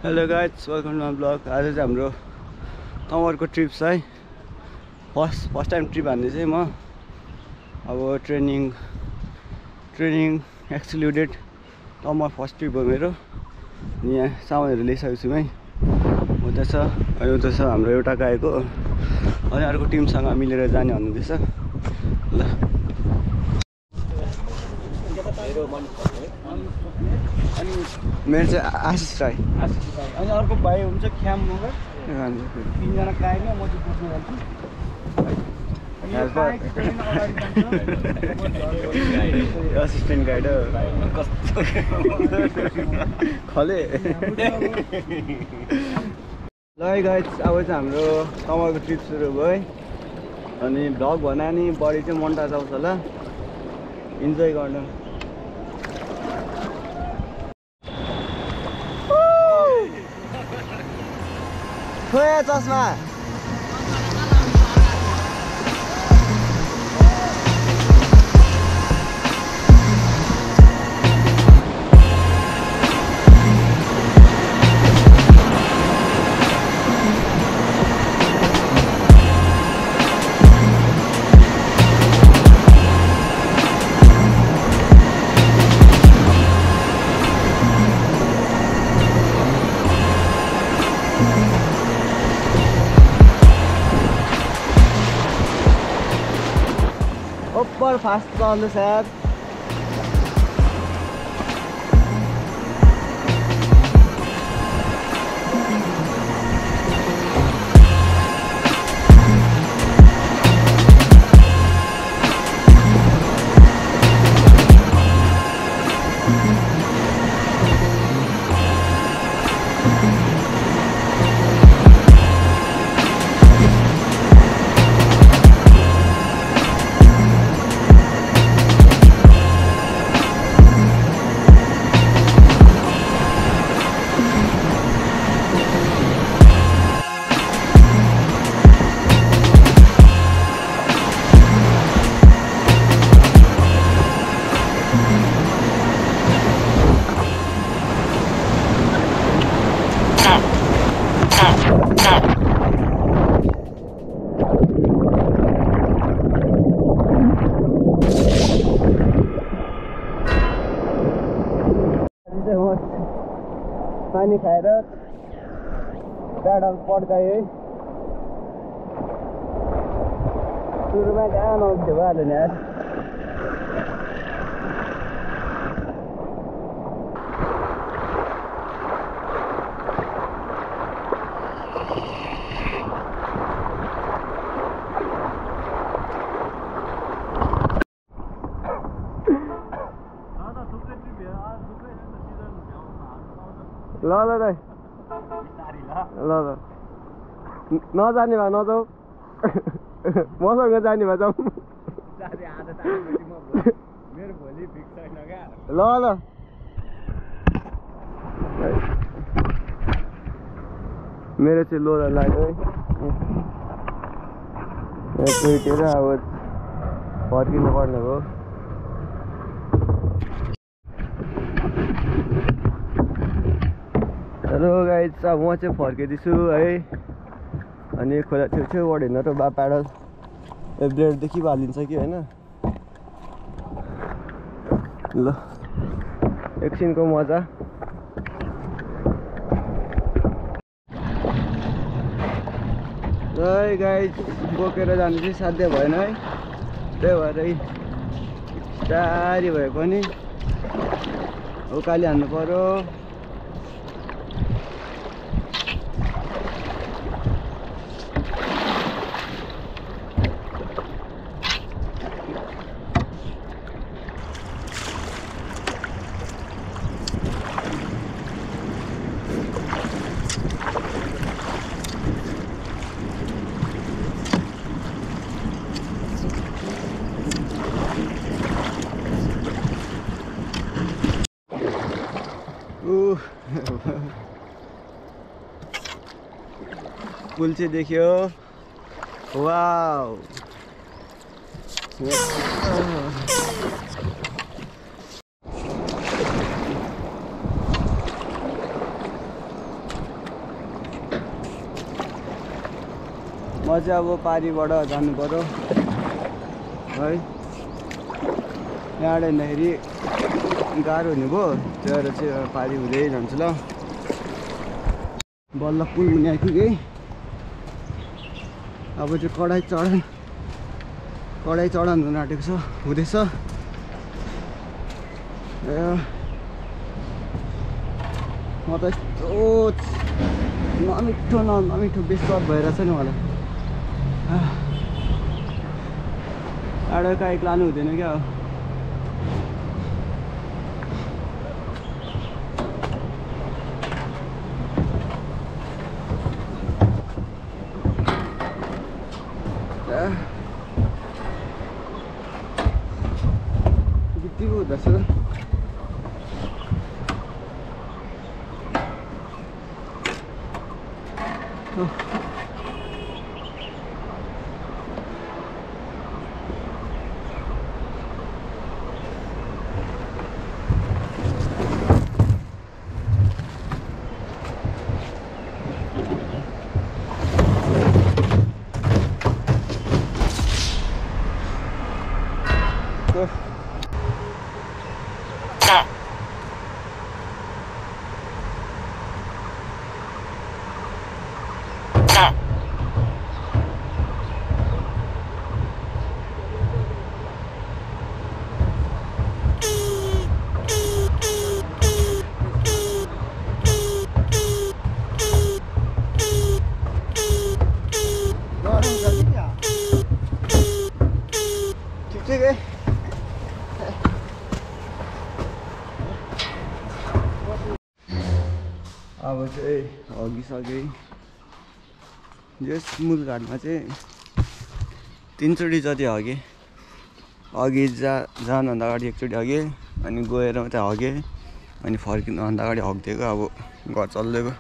Hello guys, welcome to my blog. आज चाहिँ हाम्रो तमरको ट्रिप छ है। फर्स्ट टाइम ट्रिप हान्ने चाहिँ म अब ट्रेनिङ एक्सक्लुडेड तमर फर्स्ट ट्रिप हो मेरो। यहाँ सामानहरू ल्याइसकेको छु है। उता छ अनि उता छ हाम्रो एउटा गाएको अनि अर्को टिमसँग मिलेर जाने भन्नुहुँदैछ। ल अनि मेरो चाहिँ आशिष राई अनि अर्को भाइ हुन्छ ख्याम मगर। तीनजना गाइड म चाहिँ बुझ्नु जान्छु। असिस्टेन्ट गाइड कस्तो खले। ल गाइज, अब चाहिँ हाम्रो तमरको ट्रिप सुरु भयो है। अनि भ्लग भन्दा नि बढी चाहिँ मन्टाज आउँछ होला, इन्जोय गर्नु। खोया चस्मा ओपर फास्ट चल्दैछ यार। पानी खाएर प्याडल पड्कायो है। सुरुमा कहाँ नउठ्यो भइहाल्यो नि यार। ल ल दाइ, ल ल नजाने भए नजाऊ, मसँग जाने भए जाऊ। ल ल मेरो चाहिँ लोरा लाग्यो है। कुइटेर अब फर्किनु पर्ने हो। हेलो गाइज, अब म चाहिँ फर्किँदैछु है। अनि खोला छेउछेउबाट हिँड्न त बा प्याडल ब्लेडदेखि हालिन्छ कि होइन। ल एकछिनको मजा। है गाइज, बोकेर जानु चाहिँ साध्य भएन है। त्यही भएर टाढी भए पनि उकाली हान्नु पर्यो। पुल चाहिँ देख्यो। वाउ, अझै अब पारिबाट जानु पर्यो है। यहाँबाट हिँड्दाखेरि गाह्रो हुने भयो, त्यही भएर चाहिँ पारि हुँदै जान्छु ल। बल्ल पुल मुनि आइपुगेँ। अब चाहिँ कडाई चढान हुन आँटेको छ, हुँदैछ। म त यस्तो नमिठो विश्वास भइरहेछ नि मलाई। आडो काहीँ लानु हुँदैन क्या। बित्तिकै हुँदैछ त। अब चाहिँ हगिसकेँ। यस मूलघाटमा चाहिँ 3 चोटि जति हगेँ। अघि जानुभन्दा अगाडि एकचोटि हगेँ, अनि गएर मात्रै हगेँ, अनि फर्किनुभन्दा अगाडि हगिदिएको। अब घर चल्दै गयो।